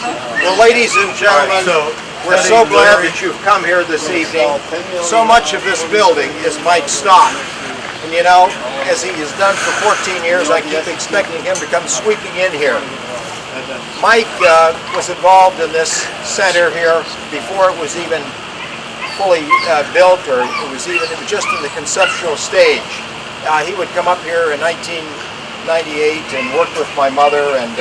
Well, ladies and gentlemen, we're so glad that you've come here this evening. So much of this building is Mike Stock. And you know, as he has done for 14 years, I keep expecting him to come sweeping in here. Mike was involved in this center here before it was even fully built, or it was just in the conceptual stage. He would come up here in 1998 and work with my mother, and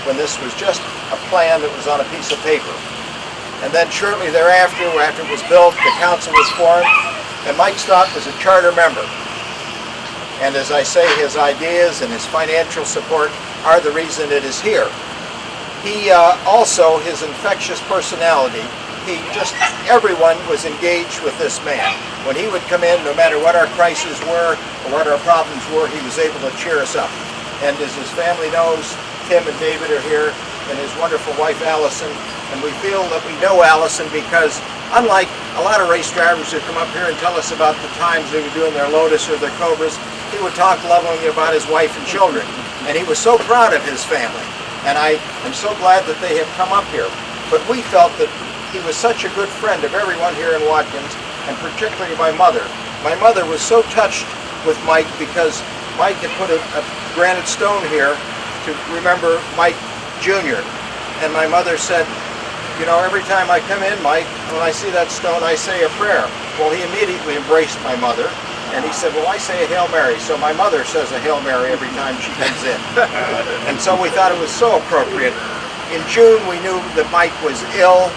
when this was just a plan that was on a piece of paper. And then shortly thereafter, after it was built, the council was formed, and Mike Stock was a charter member. And as I say, his ideas and his financial support are the reason it is here. He also, his infectious personality, everyone was engaged with this man. When he would come in, no matter what our crises were or what our problems were, he was able to cheer us up. And as his family knows, Tim and David are here, and his wonderful wife Allison. And we feel that we know Allison because, unlike a lot of race drivers who come up here and tell us about the times they were doing their Lotus or their Cobras, he would talk lovingly about his wife and children. And he was so proud of his family. And I am so glad that they have come up here. But we felt that he was such a good friend of everyone here in Watkins, and particularly my mother. My mother was so touched with Mike because Mike had put a granite stone here to remember Mike Jr. And my mother said, you know, every time I come in, Mike, when I see that stone, I say a prayer. Well, he immediately embraced my mother, and he said, well, I say a Hail Mary. So my mother says a Hail Mary every time she comes in. And so we thought it was so appropriate. In June, we knew that Mike was ill,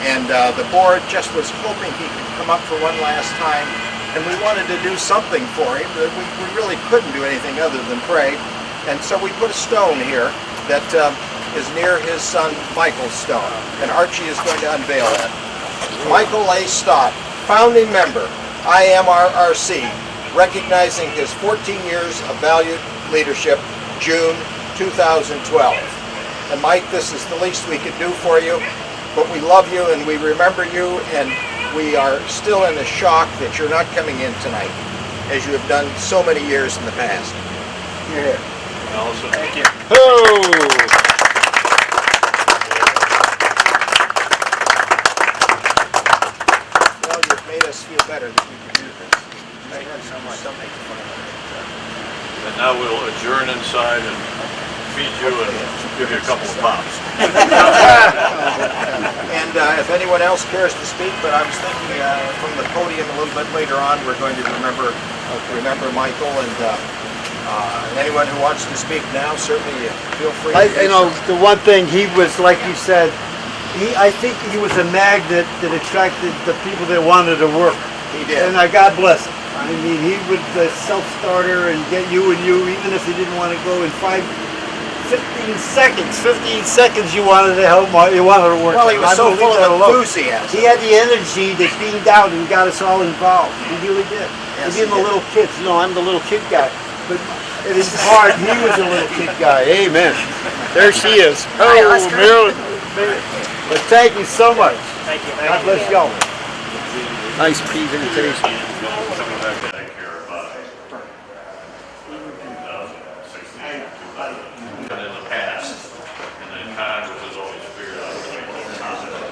and the board just was hoping he could come up for one last time. And we wanted to do something for him. We really couldn't do anything other than pray. And so we put a stone here that is near his son Michael's stone. And Archie is going to unveil that. Michael A. Stott, founding member, IMRRC, recognizing his 14 years of valued leadership, June 2012. And Mike, this is the least we could do for you, but we love you and we remember you, and we are still in the shock that you're not coming in tonight, as you have done so many years in the past. You're here. Allison. Thank you. Oh! Well, you've made us feel better that you can do this. Thank you so much. Don't make fun of it. And now we'll adjourn inside and feed you and give you a couple of pops. And if anyone else cares to speak, but I was thinking from the podium a little bit later on, we're going to remember Michael, and anyone who wants to speak now, certainly feel free. You know, the one thing, he was, like you said, I think he was a magnet that attracted the people that wanted to work. He did. And God bless him. I mean, he would self-starter and get you, even if you didn't want to go in 15 seconds you wanted to help, you wanted to work. Well, he was so full of enthusiasm. He had the energy that beamed out and got us all involved. He really did. Yes, Even the little kids. You know, I'm the little kid guy. But it is hard. He was a little kid guy. Amen. There she is. Oh, Marilyn. But thank you so much. Thank you. God bless y'all. Nice presentation. Coming back to take care of 2016, 2000, and in the past, and then Congress has always figured out a way to accommodate.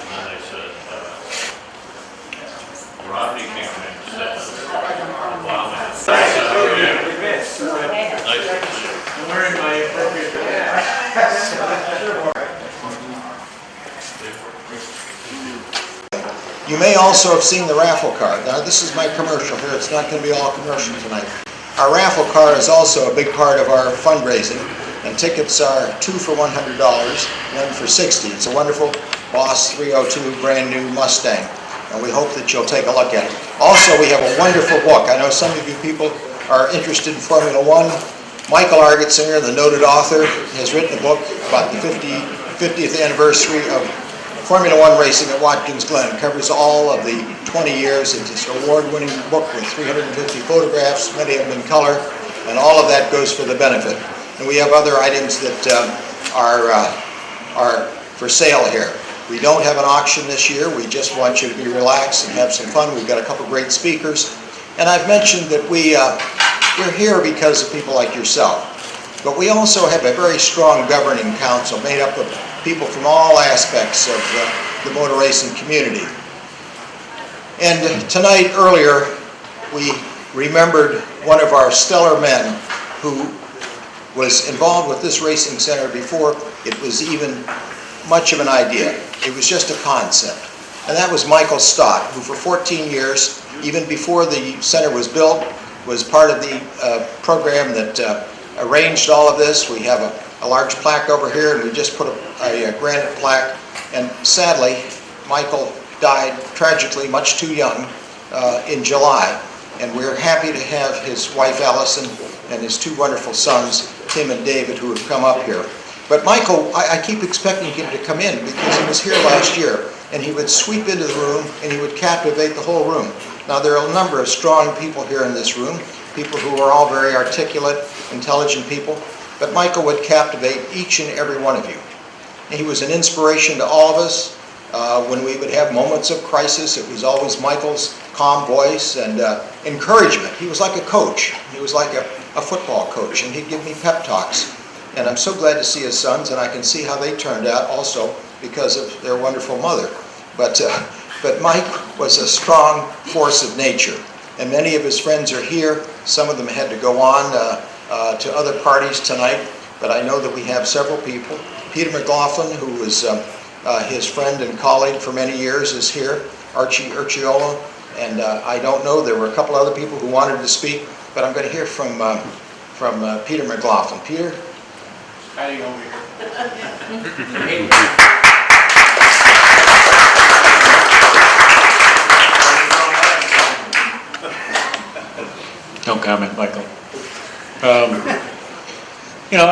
And then they said, Rodney came in and said, wow, man. I said, oh, yeah. Nice. I'm wearing my appropriate You may also have seen the raffle card. Now, this is my commercial here. It's not going to be all commercial tonight. Our raffle card is also a big part of our fundraising, and tickets are 2 for $100, 1 for $60. It's a wonderful Boss 302 brand new Mustang, and we hope that you'll take a look at it. Also, we have a wonderful book. I know some of you people are interested in Formula One. Michael Argetzinger, the noted author, has written a book about the 50th anniversary of Formula One racing at Watkins, Glen. It covers all of the 20 years. It's an award-winning book with 350 photographs, many of them in color, and all of that goes for the benefit. And we have other items that are for sale here. We don't have an auction this year. We just want you to be relaxed and have some fun. We've got a couple great speakers. And I've mentioned that we're here because of people like yourself. But we also have a very strong governing council made up of people from all aspects of the motor racing community. And tonight, earlier, we remembered one of our stellar men who was involved with this racing center before it was even much of an idea. It was just a concept. And that was Michael Stott, who for 14 years, even before the center was built, was part of the program that arranged all of this. We have a large plaque over here, and we just put a granite plaque. And sadly, Michael died tragically much too young in July. And we're happy to have his wife Allison and his two wonderful sons, Tim and David, who have come up here. But Michael, I keep expecting him to come in because he was here last year, and he would sweep into the room and he would captivate the whole room. Now there are a number of strong people here in this room, people who are all very articulate, intelligent people, but Michael would captivate each and every one of you. He was an inspiration to all of us. When we would have moments of crisis, it was always Michael's calm voice and encouragement. He was like a coach. He was like a football coach, and he'd give me pep talks. And I'm so glad to see his sons, and I can see how they turned out also because of their wonderful mother. But Mike was a strong force of nature, and many of his friends are here. Some of them had to go on to other parties tonight, but I know that we have several people. Peter McLaughlin, who was his friend and colleague for many years, is here. Archie Urchiolo, and I don't know, there were a couple other people who wanted to speak, but I'm going to hear from Peter McLaughlin. Peter? Hiding over here. No comment, Michael. You know,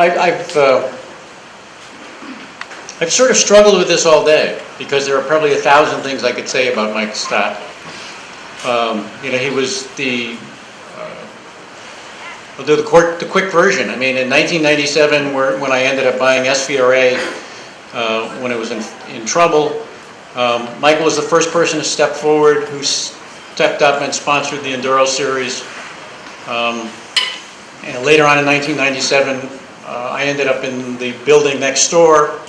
I've sort of struggled with this all day because there are probably 1,000 things I could say about Mike Stott. You know, he was I'll do the quick version. I mean, in 1997, when I ended up buying SVRA, when it was in trouble, Michael was the first person to step forward, who stepped up and sponsored the Enduro Series. And later on in 1997, I ended up in the building next door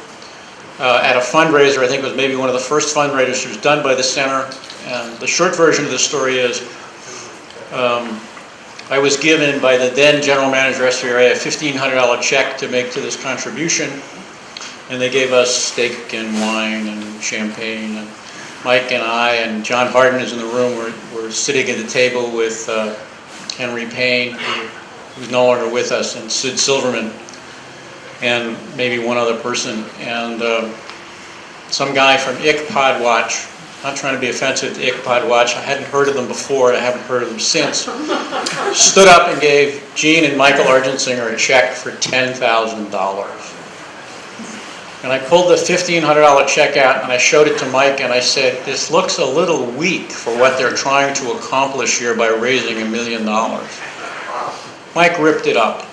at a fundraiser. I think it was maybe one of the first fundraisers done by the center. And the short version of the story is, I was given by the then general manager of SVRA a $1,500 check to make to this contribution, and they gave us steak and wine and champagne. And Mike and I and John Harden is in the room. We're sitting at the table with Henry Payne, who's no longer with us, and Sid Silverman, and maybe one other person, and some guy from ICPOD Watch. Not trying to be offensive to ICPOD Watch. I hadn't heard of them before, and I haven't heard of them since. Stood up and gave Gene and Michael Argentsinger a check for $10,000. And I pulled the $1,500 check out, and I showed it to Mike, and I said, "This looks a little weak for what they're trying to accomplish here by raising $1 million." Mike ripped it up.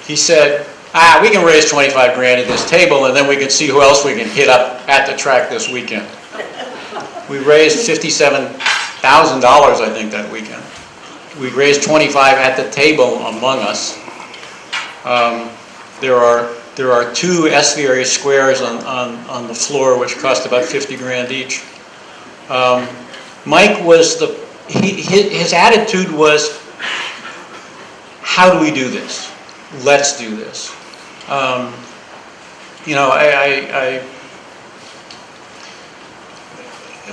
He said, we can raise 25 grand at this table, and then we can see who else we can hit up at the track this weekend. We raised $57,000, I think, that weekend. We raised 25 at the table among us. There are two SVRA squares on the floor, which cost about 50 grand each. Mike was his attitude was, how do we do this? Let's do this. You know,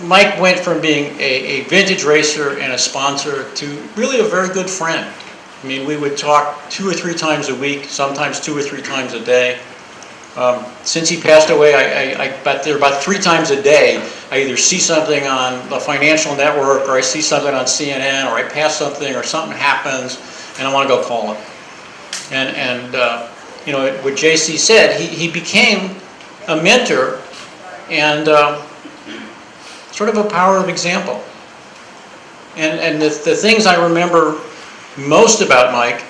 Mike went from being a vintage racer and a sponsor to really a very good friend. I mean, we would talk 2 or 3 times a week, sometimes 2 or 3 times a day. Since he passed away, I bet there about 3 times a day, I either see something on the Financial Network, or I see something on CNN, or I pass something, or something happens, and I want to go call him. And you know, what JC said, he became a mentor and sort of a power of example. And the things I remember most about Mike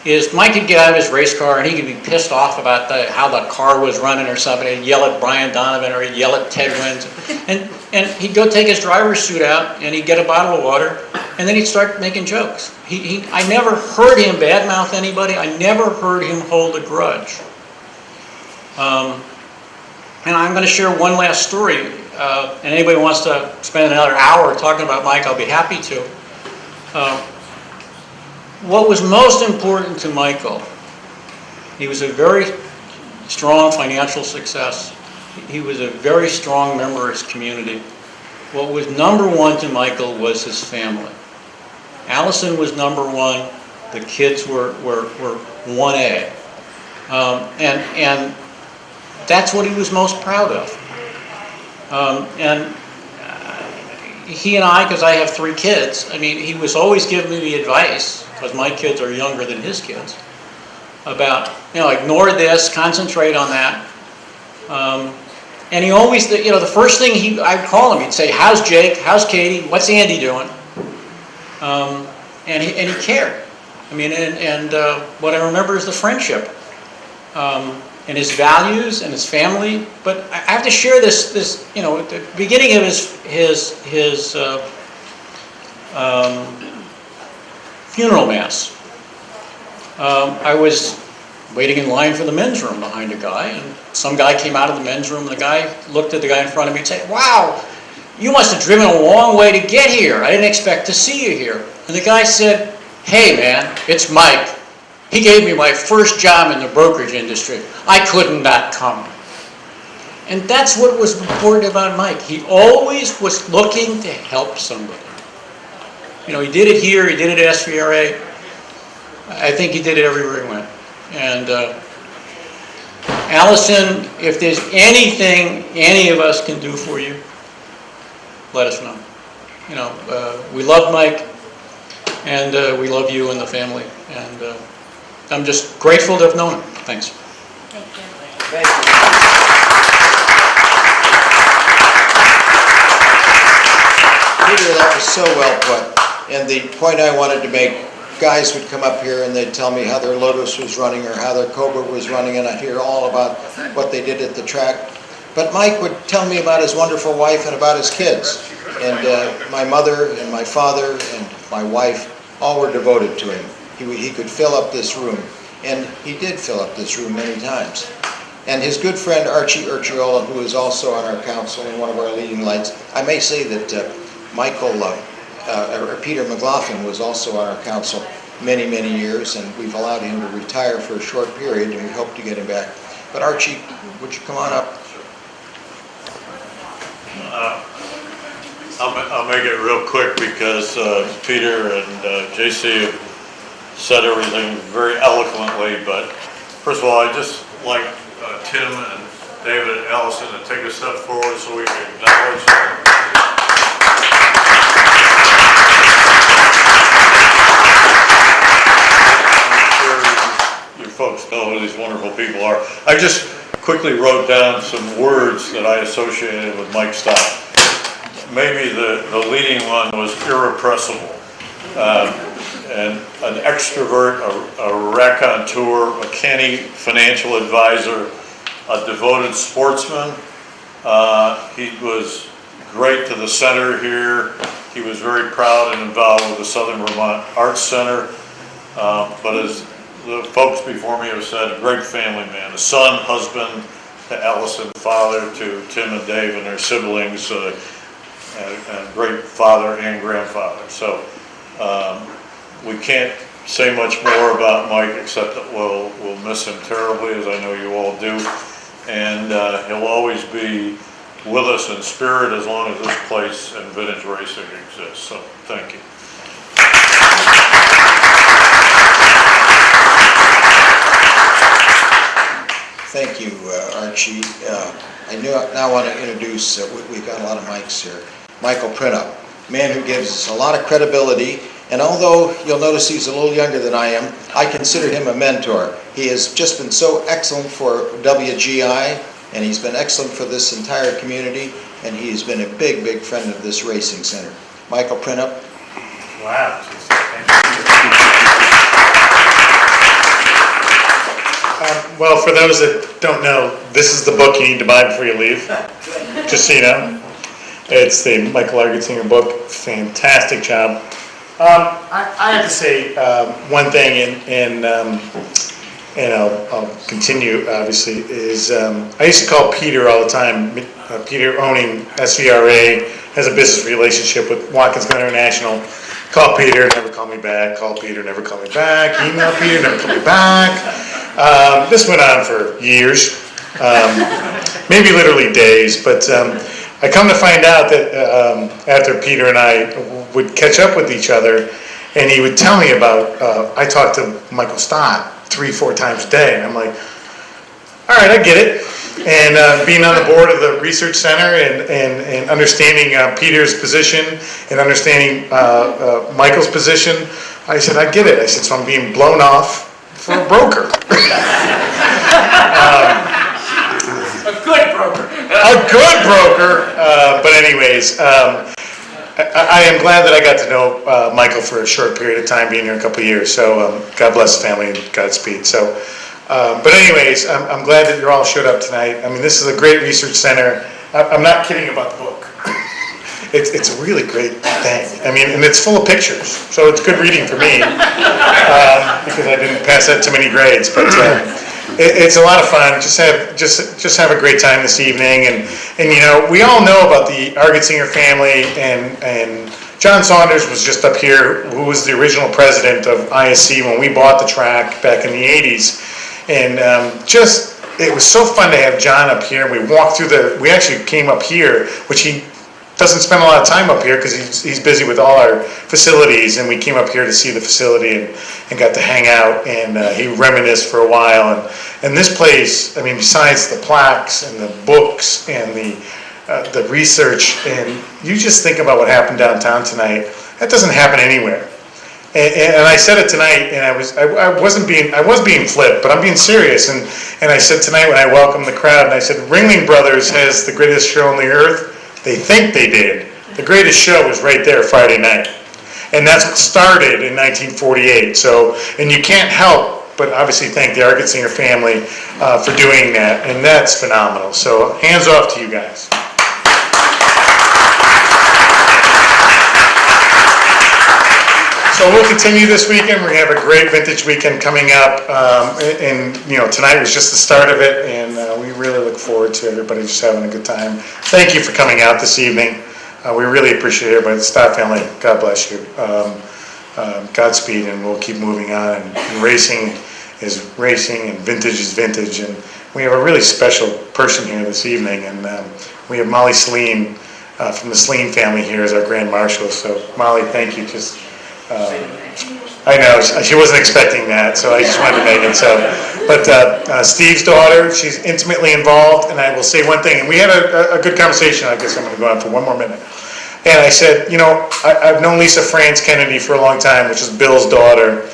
is Mike could get out of his race car and he could be pissed off about how the car was running or something. He'd yell at Brian Donovan or he'd yell at Ted Wins. And he'd go take his driver's suit out and he'd get a bottle of water and then he'd start making jokes. I never heard him badmouth anybody. I never heard him hold a grudge. And I'm going to share one last story, and anybody wants to spend another hour talking about Mike, I'll be happy to. What was most important to Michael, he was a very strong financial success. He was a very strong member of his community. What was number one to Michael was his family. Allison was number one. The kids were 1A. And that's what he was most proud of. He and I, because I have 3 kids, I mean, he was always giving me the advice, because my kids are younger than his kids, about, ignore this, concentrate on that. And he always, the first thing I'd call him, he'd say, how's Jake? How's Katie? What's Andy doing? And he cared. I mean, and what I remember is the friendship, and his values and his family. But I have to share this at the beginning of his funeral mass. I was waiting in line for the men's room behind a guy, and some guy came out of the men's room, and the guy looked at the guy in front of me and said, wow, you must have driven a long way to get here. I didn't expect to see you here. And the guy said, hey man, it's Mike. He gave me my first job in the brokerage industry. I couldn't not come. And that's what was important about Mike. He always was looking to help somebody. He did it here, he did it at SVRA. I think he did it everywhere he went. And Allison, if there's anything any of us can do for you, let us know. We love Mike, and we love you and the family. And I'm just grateful to have known him. Thanks. Thank you. Thank you. Peter, that was so well put. And the point I wanted to make, guys would come up here and they'd tell me how their Lotus was running or how their Cobra was running, and I'd hear all about what they did at the track. But Mike would tell me about his wonderful wife and about his kids. And my mother and my father and my wife all were devoted to him. He could fill up this room, and he did fill up this room many times. And his good friend Archie Urchiola, who is also on our council and one of our leading lights, I may say that Peter McLaughlin was also on our council many, many years, and we've allowed him to retire for a short period, and we hope to get him back. But Archie, would you come on up? I'll make it real quick because Peter and JC have said everything very eloquently. But first of all, I'd just like Tim and David and Allison to take a step forward so we can acknowledge them. Folks know who these wonderful people are. I just quickly wrote down some words that I associated with Mike's style. Maybe the leading one was irrepressible, and an extrovert, a raconteur, a canny financial advisor, a devoted sportsman. He was great to the center here. He was very proud and involved with the Southern Vermont Arts Center, but as the folks before me have said, a great family man, a son, husband to Allison, father to Tim and Dave and their siblings, and great father and grandfather. So we can't say much more about Mike except that we'll miss him terribly, as I know you all do. And he'll always be with us in spirit as long as this place and vintage racing exists. So thank you. Thank you, Archie. I now want to introduce, we've got a lot of mics here, Michael Printup, a man who gives us a lot of credibility, and although you'll notice he's a little younger than I am, I consider him a mentor. He has just been so excellent for WGI, and he's been excellent for this entire community, and he's been a big, big friend of this racing center. Michael Printup. Wow. Well, for those that don't know, this is the book you need to buy before you leave. Just so you know. It's the Michael Argentinger book. Fantastic job. I have to say one thing, and I'll continue, obviously, is I used to call Peter all the time. Peter, owning SVRA, has a business relationship with Watkins, Glen International. Call Peter, never call me back. Call Peter, never call me back. Email Peter, never call me back. This went on for years, maybe literally days, but I come to find out that after Peter and I would catch up with each other, and he would tell me about, I talked to Michael Stott 3-4 times a day, and I'm like, all right, I get it. And being on the board of the research center and understanding Peter's position and understanding Michael's position, I said, I get it. I said, so I'm being blown off for a broker. A good broker. A good broker. But anyways, I am glad that I got to know Michael for a short period of time, being here a couple of years. So God bless the family and Godspeed. So. But anyways, I'm glad that you all showed up tonight. I mean, this is a great research center. I'm not kidding about the book. It's a really great thing. I mean, and it's full of pictures, so it's good reading for me because I didn't pass that too many grades. But it's a lot of fun. Just have a great time this evening. And you know, we all know about the Argetsinger family, and John Saunders was just up here, who was the original president of ISC when we bought the track back in the 80s. And it was so fun to have John up here. We walked through we actually came up here, which he doesn't spend a lot of time up here because he's busy with all our facilities, and we came up here to see the facility and got to hang out, and he reminisced for a while. And this place, I mean, besides the plaques and the books and the research, and you just think about what happened downtown tonight, that doesn't happen anywhere. And I said it tonight, and I was being flipped, but I'm being serious. And I said tonight when I welcomed the crowd, and I said, Ringling Brothers has the greatest show on the earth. They think they did. The greatest show was right there Friday night, and that's what started in 1948. So, and you can't help but obviously thank the Argetsinger family for doing that, and that's phenomenal. So, hands off to you guys. So we'll continue this weekend. We're gonna have a great vintage weekend coming up, and you know, tonight was just the start of it, and we really look forward to everybody just having a good time. Thank you for coming out this evening. We really appreciate everybody. The Stott family, God bless you. Godspeed, and we'll keep moving on. And racing is racing, and vintage is vintage. And we have a really special person here this evening, and we have Molly Sleen from the Sleen family here as our Grand Marshal. So Molly, thank you. Just I know she wasn't expecting that, so I just wanted to make it so. But Steve's daughter, she's intimately involved, and I will say one thing. And we had a good conversation. I guess I'm going to go on for one more minute. And I said, you know, I've known Lisa France Kennedy for a long time, which is Bill's daughter.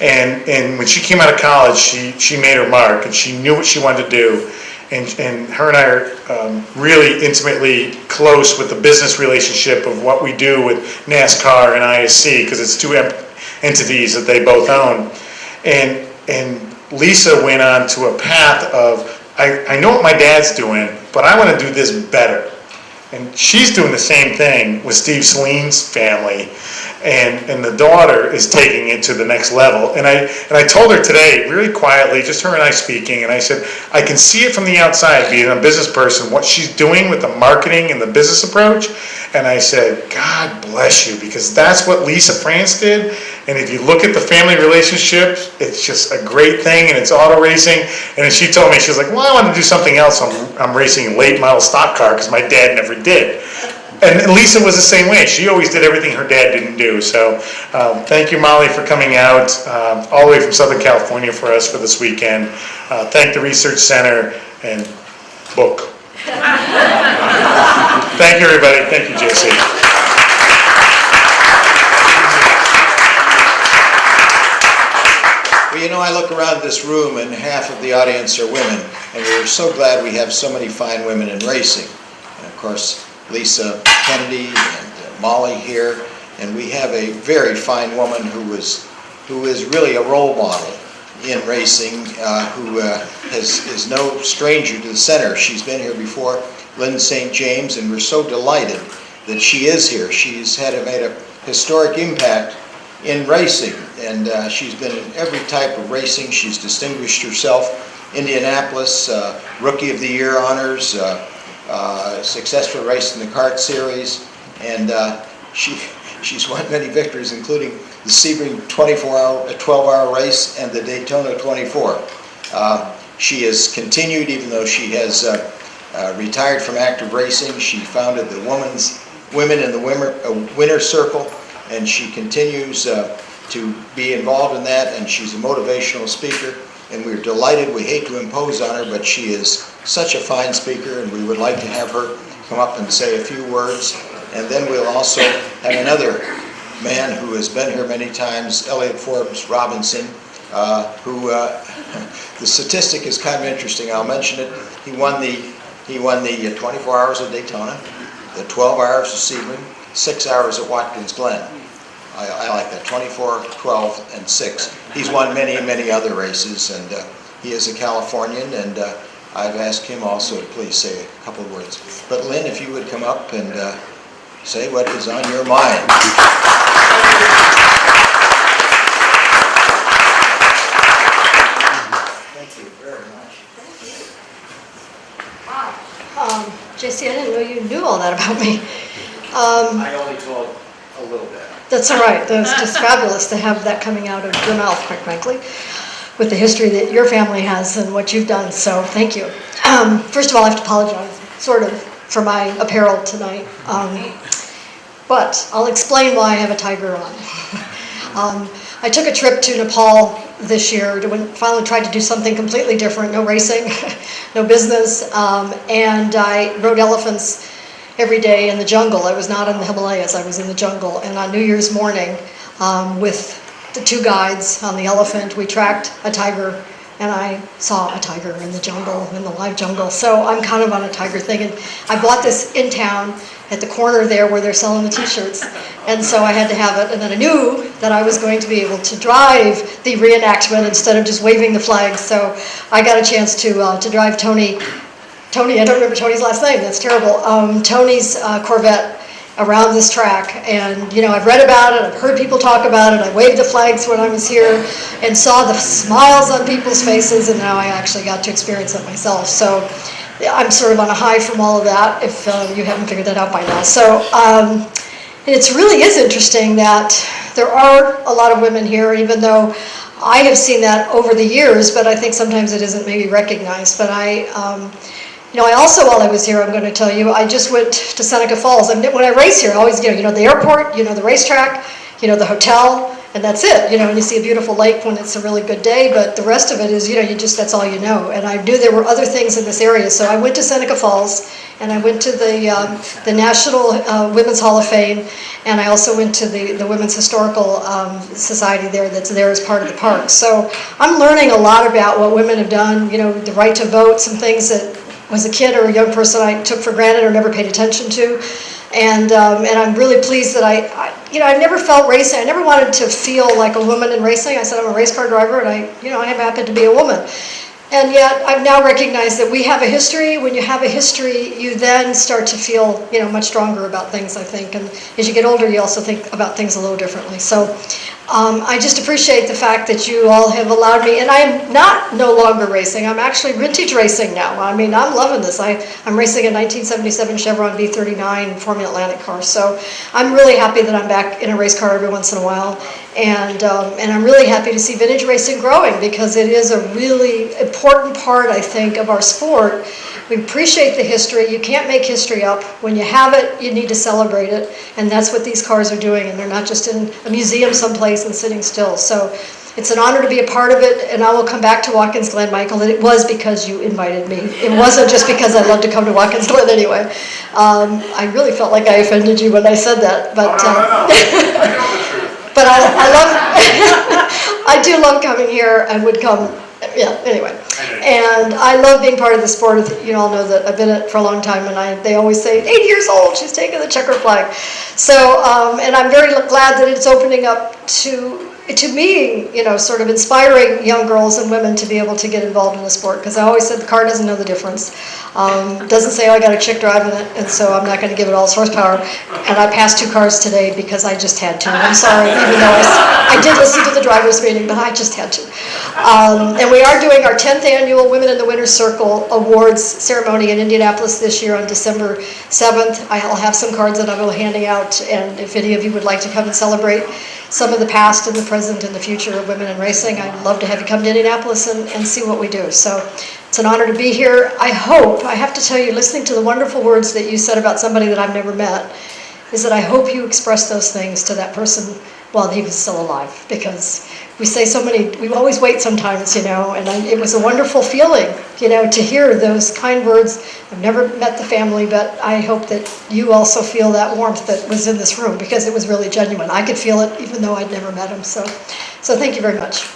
And when she came out of college, she made her mark, and she knew what she wanted to do. And her and I are really intimately close with the business relationship of what we do with NASCAR and ISC, because it's two entities that they both own. And Lisa went on to a path of, I know what my dad's doing, but I want to do this better. And she's doing the same thing with Steve Sleen's family, and the daughter is taking it to the next level. And I told her today, really quietly, just her and I speaking, and I said, I can see it from the outside, being a business person, what she's doing with the marketing and the business approach. And I said, God bless you, because that's what Lisa France did. And if you look at the family relationships, it's just a great thing, and it's auto racing. And then she told me, she was like, well, I want to do something else. I'm racing a late model stock car because my dad never did. And Lisa was the same way. She always did everything her dad didn't do. So thank you, Molly, for coming out all the way from Southern California for us for this weekend. Thank the Research Center and book. Thank you, everybody. Thank you, JC. Well, you know, I look around this room and half of the audience are women, and we're so glad we have so many fine women in racing. And of course, Lisa Kennedy and Molly here, and we have a very fine woman who is really a role model in racing, who is no stranger to the center. She's been here before, Lynn St. James, and we're so delighted that she is here. She's made a historic impact in racing, and she's been in every type of racing. She's distinguished herself. Indianapolis Rookie of the Year honors, successful race in the kart series, and she's won many victories, including the Sebring 12-hour race and the Daytona 24. She has continued, even though she has retired from active racing. She founded the Women in the Winner Circle, and she continues to be involved in that, and she's a motivational speaker, and we're delighted. We hate to impose on her, but she is such a fine speaker, and we would like to have her come up and say a few words. And then we'll also have another man who has been here many times, Elliot Forbes Robinson, who the statistic is kind of interesting. I'll mention it. He won the 24 hours of Daytona, the 12 hours of Sebring, 6 hours at Watkins Glen. I like that, 24, 12, and 6. He's won many, many other races, and he is a Californian, and I've asked him also to please say a couple of words. But Lynn, if you would come up and say what is on your mind. Thank you very much. Wow. JC, I didn't know you knew all that about me. I only told a little bit. That's all right. That's just fabulous to have that coming out of your mouth, quite frankly, with the history that your family has and what you've done. So thank you. First of all, I have to apologize, sort of, for my apparel tonight. But I'll explain why I have a tiger on. I took a trip to Nepal this year to finally tried to do something completely different. No racing, no business, and I rode elephants every day in the jungle. I was not in the Himalayas, I was in the jungle. And on New Year's morning, with the 2 guides on the elephant, we tracked a tiger, and I saw a tiger in the jungle, in the live jungle. So I'm kind of on a tiger thing. And I bought this in town at the corner there where they're selling the t-shirts. And so I had to have it. And then I knew that I was going to be able to drive the reenactment instead of just waving the flag. So I got a chance to drive Tony, I don't remember Tony's last name, that's terrible, Tony's Corvette around this track. And you know, I've read about it, I've heard people talk about it, I waved the flags when I was here and saw the smiles on people's faces, and now I actually got to experience it myself. So I'm sort of on a high from all of that, if you haven't figured that out by now. So it really is interesting that there are a lot of women here, even though I have seen that over the years, but I think sometimes it isn't maybe recognized. But I also, while I was here, I'm going to tell you, I just went to Seneca Falls. And when I race here, I always, the airport, the racetrack, the hotel, and that's it. And you see a beautiful lake when it's a really good day, but the rest of it is, that's all you know. And I knew there were other things in this area, so I went to Seneca Falls, and I went to the National Women's Hall of Fame, and I also went to the Women's Historical Society that's there as part of the park. So I'm learning a lot about what women have done, the right to vote, some things that as a kid or a young person I took for granted or never paid attention to. And I'm really pleased that I never felt racing. I never wanted to feel like a woman in racing. I said I'm a race car driver, and I happen to be a woman. And yet I've now recognized that we have a history. When you have a history, you then start to feel much stronger about things, I think. And as you get older, you also think about things a little differently. So I just appreciate the fact that you all have allowed me, and I am no longer racing. I'm actually vintage racing now. I mean, I'm loving this. I'm racing a 1977 Chevron B39 Formula Atlantic car. So I'm really happy that I'm back in a race car every once in a while. And I'm really happy to see vintage racing growing, because it is a really important part, I think, of our sport. We appreciate the history. You can't make history up. When you have it, you need to celebrate it. And that's what these cars are doing. And they're not just in a museum someplace and sitting still. So it's an honor to be a part of it. And I will come back to Watkins Glen, Michael. And it was because you invited me. It wasn't just because I love to come to Watkins Glen anyway. I really felt like I offended you when I said that. But, I know the truth. But I love, I do love coming here. I would come, anyway. And I love being part of the sport. You all know that I've been in it for a long time, and they always say, 8 years old, she's taking the checker flag. So, and I'm very glad that it's opening up to me, sort of inspiring young girls and women to be able to get involved in the sport, because I always said the car doesn't know the difference. Doesn't say, I got a chick driving it, and so I'm not going to give it all its horsepower. And I passed 2 cars today because I just had to. I'm sorry, even though listen to the drivers' meeting, but I just had to. And we are doing our 10th annual Women in the Winner's Circle Awards ceremony in Indianapolis this year on December 7th. I'll have some cards that I will be handing out, and if any of you would like to come and celebrate some of the past and the present and the future of women in racing, I'd love to have you come to Indianapolis and see what we do. So it's an honor to be here. I have to tell you, listening to the wonderful words that you said about somebody that I've never met, is that I hope you express those things to that person while he was still alive, because we say so many, we always wait sometimes, and it was a wonderful feeling, to hear those kind words. I've never met the family, but I hope that you also feel that warmth that was in this room, because it was really genuine. I could feel it even though I'd never met him, so thank you very much.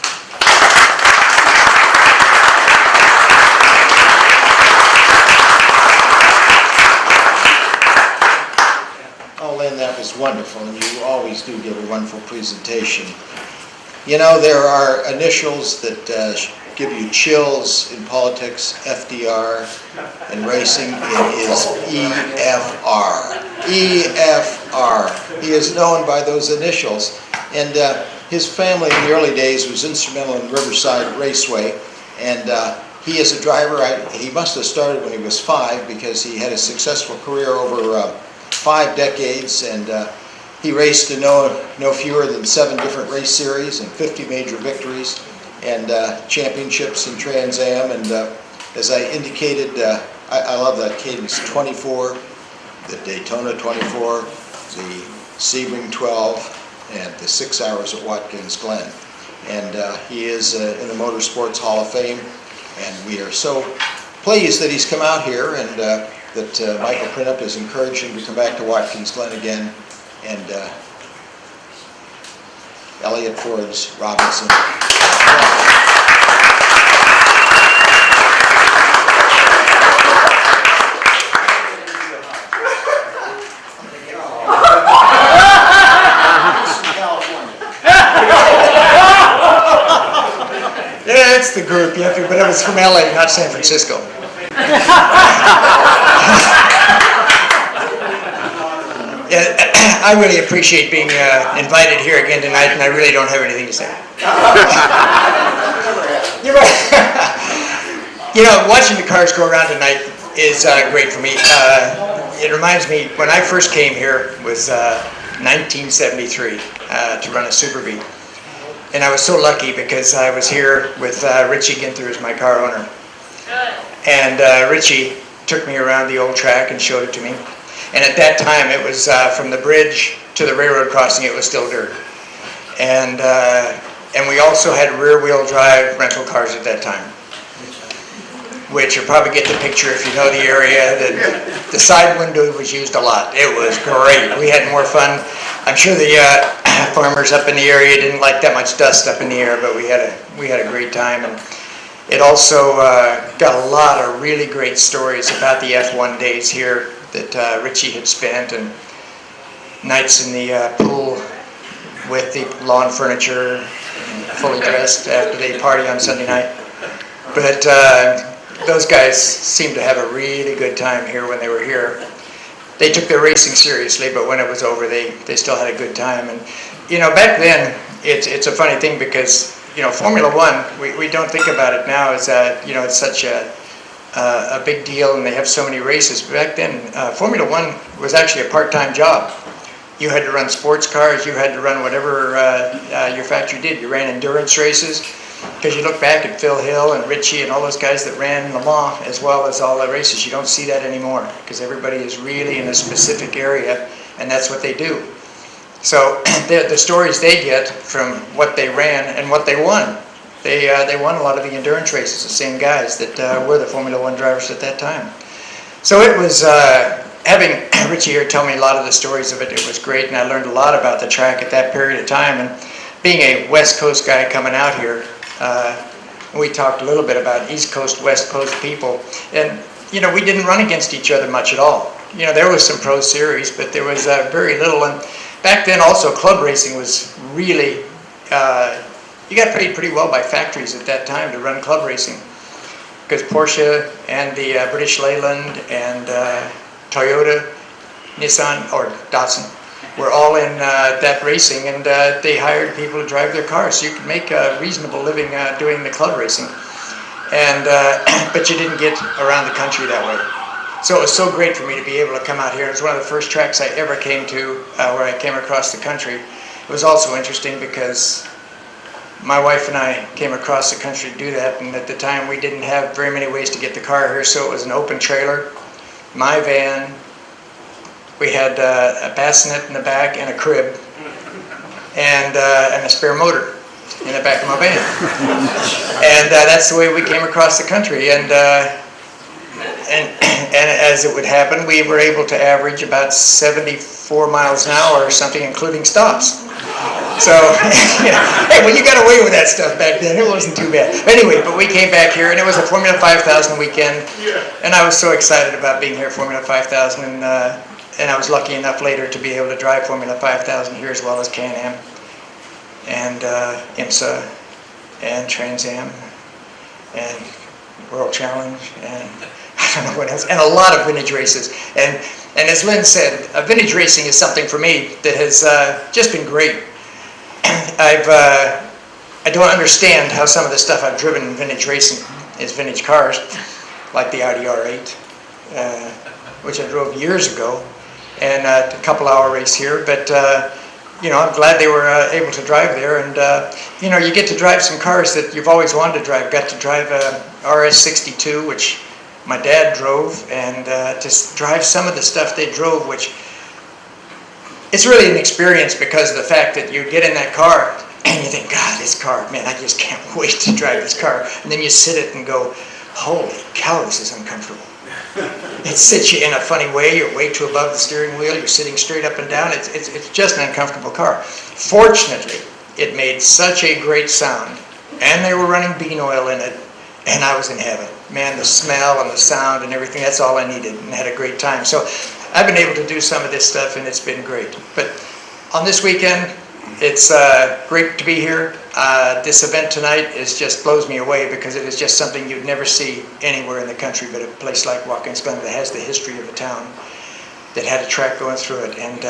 That was wonderful, and you always do give a wonderful presentation. There are initials that give you chills in politics. FDR. In racing, it is EFR. EFR. He is known by those initials, and his family in the early days was instrumental in Riverside Raceway, and he is a driver. He must have started when he was 5, because he had a successful career over 5 decades, and he raced in no fewer than 7 different race series and 50 major victories and championships in Trans Am. And as I indicated, I love that cadence: 24, the Daytona 24, the Sebring 12, and the 6 hours at Watkins Glen. And he is in the Motorsports Hall of Fame, and we are so pleased that he's come out here, and that Michael Printup is encouraging him to come back to Watkins Glen again, and Elliott Ford's Robinson. Yeah, it's the group, but it was from LA, not San Francisco. I really appreciate being invited here again tonight, and I really don't have anything to say. Watching the cars go around tonight is great for me. It reminds me, when I first came here, was 1973 to run a Super B. And I was so lucky because I was here with Richie Ginther as my car owner. And Richie took me around the old track and showed it to me. And at that time, it was from the bridge to the railroad crossing, it was still dirt. And we also had rear-wheel drive rental cars at that time, which you'll probably get the picture if you know the area. The side window was used a lot. It was great. We had more fun. I'm sure the farmers up in the area didn't like that much dust up in the air, but we had a great time. And it also got a lot of really great stories about the F1 days here that Richie had spent, and nights in the pool with the lawn furniture, fully dressed after they party on Sunday night. But those guys seemed to have a really good time here when they were here. They took their racing seriously, but when it was over, they still had a good time. And back then, it's a funny thing because Formula One, we don't think about it now as it's such a big deal, and they have so many races. Back then, Formula One was actually a part-time job. You had to run sports cars, you had to run whatever your factory did. You ran endurance races, because you look back at Phil Hill and Richie and all those guys that ran Le Mans as well as all the races. You don't see that anymore, because everybody is really in a specific area, and that's what they do. So the stories they get from what they ran and what they won. They won a lot of the endurance races, the same guys that were the Formula One drivers at that time. So it was, having Richie here tell me a lot of the stories of it, it was great, and I learned a lot about the track at that period of time. And being a West Coast guy coming out here, we talked a little bit about East Coast, West Coast people, and we didn't run against each other much at all. There was some pro series, but there was very little. And back then also club racing was really, you got paid pretty well by factories at that time to run club racing, because Porsche and the British Leyland and Toyota, Nissan, or Datsun, were all in that racing, and they hired people to drive their cars, so you could make a reasonable living doing the club racing. And but you didn't get around the country that way. So it was so great for me to be able to come out here. It was one of the first tracks I ever came to where I came across the country. It was also interesting because my wife and I came across the country to do that, and at the time we didn't have very many ways to get the car here, so it was an open trailer, my van, we had a bassinet in the back and a crib, and a spare motor in the back of my van. And that's the way we came across the country. And as it would happen, we were able to average about 74 miles an hour or something, including stops. So, hey, well, you got away with that stuff back then. It wasn't too bad. Anyway, but we came back here, and it was a Formula 5000 weekend, and I was so excited about being here at Formula 5000, and I was lucky enough later to be able to drive Formula 5000 here, as well as Can-Am, and IMSA, and Trans Am, and World Challenge, and I don't know what else, and a lot of vintage races. And as Lynn said, vintage racing is something for me that has just been great. I don't understand how some of the stuff I've driven in vintage racing is vintage cars, like the Audi R8, which I drove years ago, and a couple-hour race here. But you know, I'm glad they were able to drive there, and you know, you get to drive some cars that you've always wanted to drive. Got to drive a RS62, which my dad drove, and to drive some of the stuff they drove, which it's really an experience because of the fact that you get in that car and you think, God, this car, man, I just can't wait to drive this car. And then you sit it and go, holy cow, this is uncomfortable. It sits you in a funny way. You're way too above the steering wheel. You're sitting straight up and down. It's just an uncomfortable car. Fortunately, it made such a great sound, and they were running bean oil in it, and I was in heaven. Man, the smell and the sound and everything, that's all I needed, and had a great time. So I've been able to do some of this stuff, and it's been great. But on this weekend, it's great to be here. This event tonight just blows me away because it is just something you'd never see anywhere in the country but a place like Watkins, Glen that has the history of a town that had a track going through it. And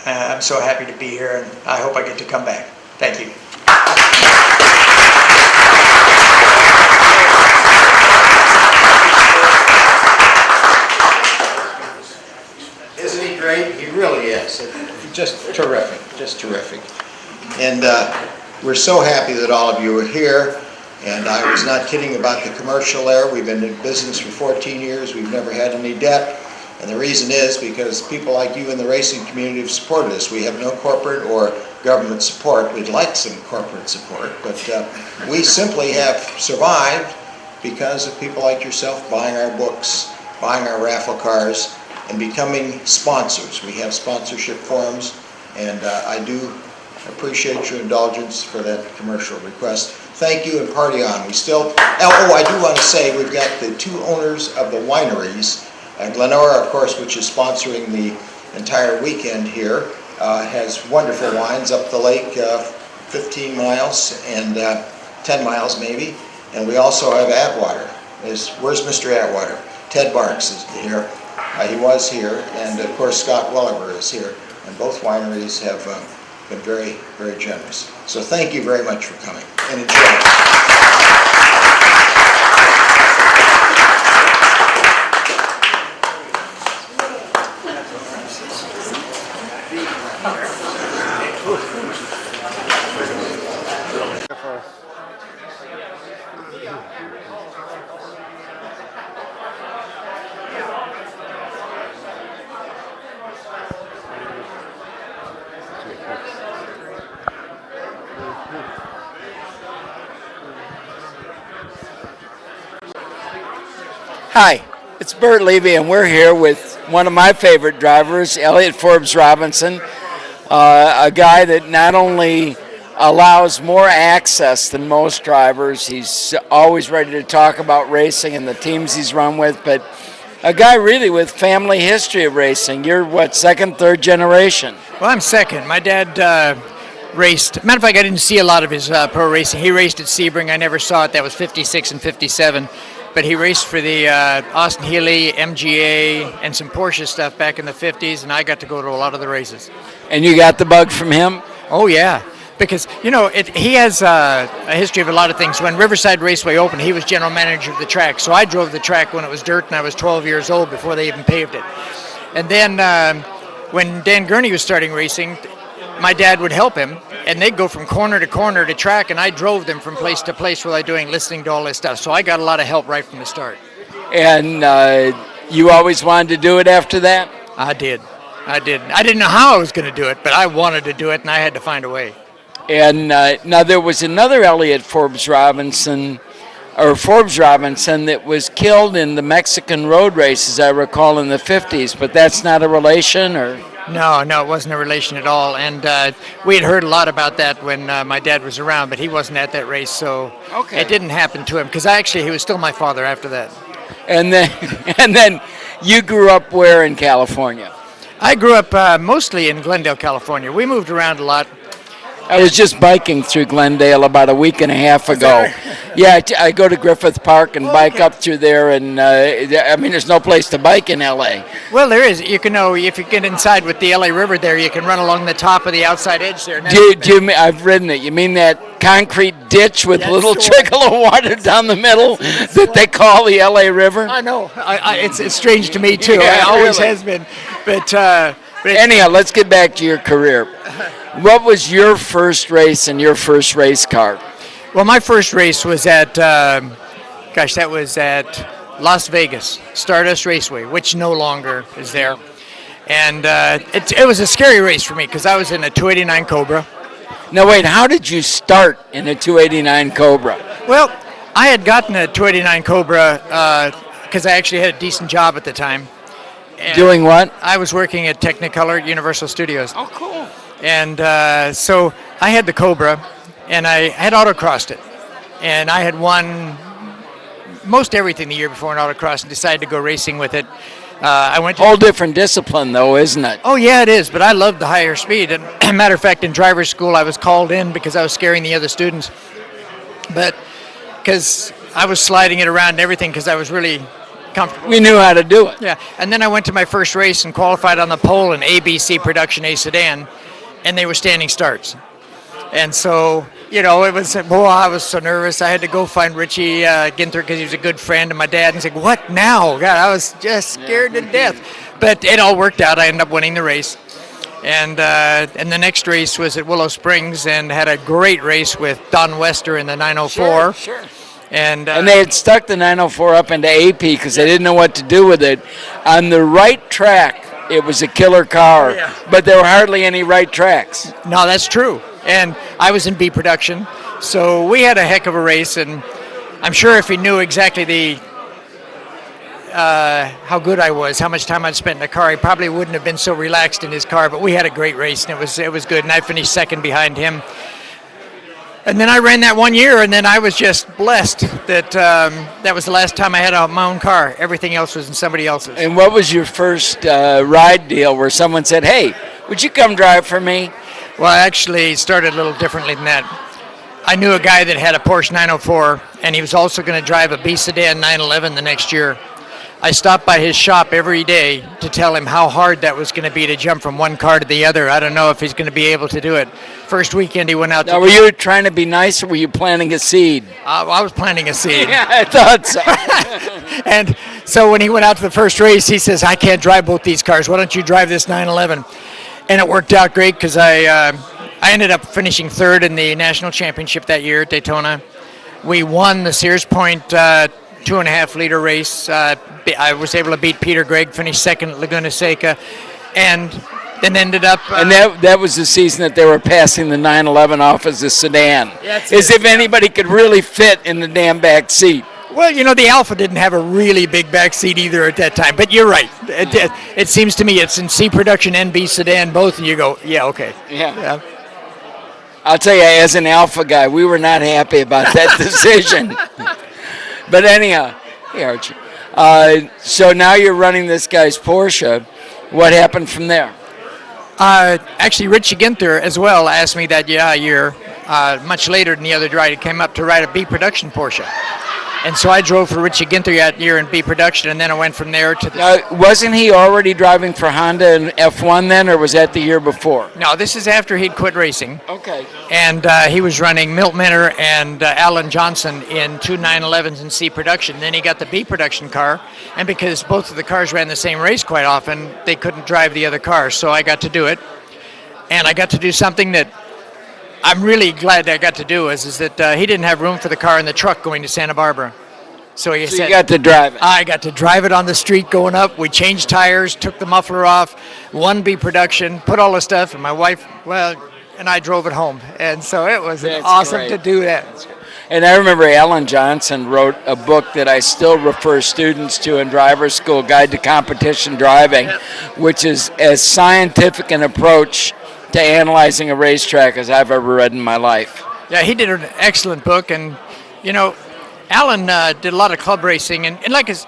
I'm so happy to be here, and I hope I get to come back. Thank you. Isn't he great? He really is. Just terrific, just terrific. And we're so happy that all of you are here. And I was not kidding about the commercial there. We've been in business for 14 years. We've never had any debt. And the reason is because people like you in the racing community have supported us. We have no corporate or government support. We'd like some corporate support, but we simply have survived because of people like yourself buying our books, buying our raffle cars, and becoming sponsors. We have sponsorship forms, and I do appreciate your indulgence for that commercial request. Thank you, and party on. We still, oh, I do want to say we've got the two owners of the wineries. Glenora, of course, which is sponsoring the entire weekend here, has wonderful wines up the lake, 15 miles and 10 miles maybe. And we also have Atwater. Where's Mr. Atwater? Ted Barks is here. He was here, and of course Scott Welliver is here. And both wineries have been very, very generous. So thank you very much for coming, and enjoy. Hi, it's Bert Levy, and we're here with one of my favorite drivers, Elliott Forbes Robinson, a guy that not only allows more access than most drivers, he's always ready to talk about racing and the teams he's run with, but a guy really with family history of racing. You're what, second, third generation? Well, I'm second. My dad raced. Matter of fact, I didn't see a lot of his pro racing. He raced at Sebring. I never saw it. That was 56 and 57. But he raced for the Austin Healey, MGA, and some Porsche stuff back in the 50s, and I got to go to a lot of the races. And you got the bug from him? Oh yeah, because he has a history of a lot of things. When Riverside Raceway opened, he was general manager of the track, so I drove the track when it was dirt, and I was 12 years old before they even paved it. And then when Dan Gurney was starting racing, my dad would help him, and they'd go from corner to corner to track, and I drove them from place to place while listening to all this stuff. So I got a lot of help right from the start. And you always wanted to do it after that? I did. I didn't know how I was going to do it, but I wanted to do it, and I had to find a way. And now there was another Elliott Forbes Robinson that was killed in the Mexican road races, I recall, in the 50s, but that's not a relation, or? No, it wasn't a relation at all. And we had heard a lot about that when my dad was around, but he wasn't at that race, so It didn't happen to him, because he was still my father after that. And then you grew up where in California? I grew up mostly in Glendale, California. We moved around a lot. I was just biking through Glendale about a week and a half ago. Yeah, I go to Griffith Park and bike up through there, and there's no place to bike in LA. Well, there is. You can if you get inside with the LA River there, you can run along the top of the outside edge there. I've ridden it. You mean that concrete ditch with a little trickle of water down the middle that they call the LA River? I know. It's strange to me too. It always has been. But anyhow, let's get back to your career. What was your first race and your first race car? Well, my first race was at, that was at Las Vegas, Stardust Raceway, which no longer is there. And it was a scary race for me because I was in a 289 Cobra. Now wait, how did you start in a 289 Cobra? Well, I had gotten a 289 Cobra because I actually had a decent job at the time. And doing what? I was working at Technicolor Universal Studios. Oh, cool. And so I had the Cobra, and I had autocrossed it. And I had won most everything the year before in autocross and decided to go racing with it. I went to whole different discipline, though, isn't it? Oh, yeah, it is, but I loved the higher speed. And matter of fact, in driver's school, I was called in because I was scaring the other students. But because I was sliding it around and everything because I was really comfortable. We knew how to do it. Yeah, and then I went to my first race and qualified on the pole in ABC Production A sedan, and they were standing starts. And so, it was, I was so nervous. I had to go find Richie Ginther because he was a good friend of my dad and say, what now? God, I was just scared to death. But it all worked out. I ended up winning the race. And the next race was at Willow Springs and had a great race with Don Wester in the 904. Sure. And they had stuck the 904 up into AP because they didn't know what to do with it. On the right track, it was a killer car, but there were hardly any right tracks. No, that's true. And I was in B production, so we had a heck of a race. And I'm sure if he knew exactly how good I was, how much time I'd spent in the car, he probably wouldn't have been so relaxed in his car. But we had a great race, and it was good. And I finished second behind him. And then I ran that 1 year, and then I was just blessed that that was the last time I had my own car. Everything else was in somebody else's. And what was your first ride deal where someone said, hey, would you come drive for me? Well, I actually started a little differently than that. I knew a guy that had a Porsche 904, and he was also going to drive a B sedan 911 the next year. I stopped by his shop every day to tell him how hard that was going to be to jump from one car to the other. I don't know if he's going to be able to do it. First weekend he went out to... Now, were you trying to be nice or were you planting a seed? I was planting a seed. Yeah, I thought so. And so when he went out to the first race, he says, I can't drive both these cars. Why don't you drive this 911? And it worked out great because I ended up finishing third in the national championship that year at Daytona. We won the Sears Point 2.5 liter race. I was able to beat Peter Gregg, finished second at Laguna Seca, and then ended up... and that was the season that they were passing the 911 off as a sedan. As if anybody could really fit in the damn back seat. Well, the Alpha didn't have a really big back seat either at that time, but you're right. It seems to me it's in C production and B sedan both, and you go, yeah, okay. Yeah. I'll tell you, as an Alpha guy, we were not happy about that decision. But anyhow, hey Archie. So now you're running this guy's Porsche. What happened from there? Actually, Richie Ginther as well asked me that year, much later than the other driver, came up to ride a B production Porsche. And so I drove for Richie Ginther that year in B production, and then I went from there to the... Wasn't he already driving for Honda in F1 then, or was that the year before? No, this is after he'd quit racing. Okay. And he was running Milt Minner and Alan Johnson in two 911s in C production. Then he got the B production car, and because both of the cars ran the same race quite often, they couldn't drive the other cars, so I got to do it. And I got to do something that I'm really glad that I got to do is that he didn't have room for the car in the truck going to Santa Barbara. So he said, you got to drive it. I got to drive it on the street going up. We changed tires, took the muffler off, 1B production, put all the stuff, and my wife, and I drove it home. And so it was awesome to do that. And I remember Alan Johnson wrote a book that I still refer students to in driver's school, Guide to Competition Driving, which is as scientific an approach to analyzing a racetrack as I've ever read in my life. Yeah, he did an excellent book, and you know, Alan did a lot of club racing, and like that's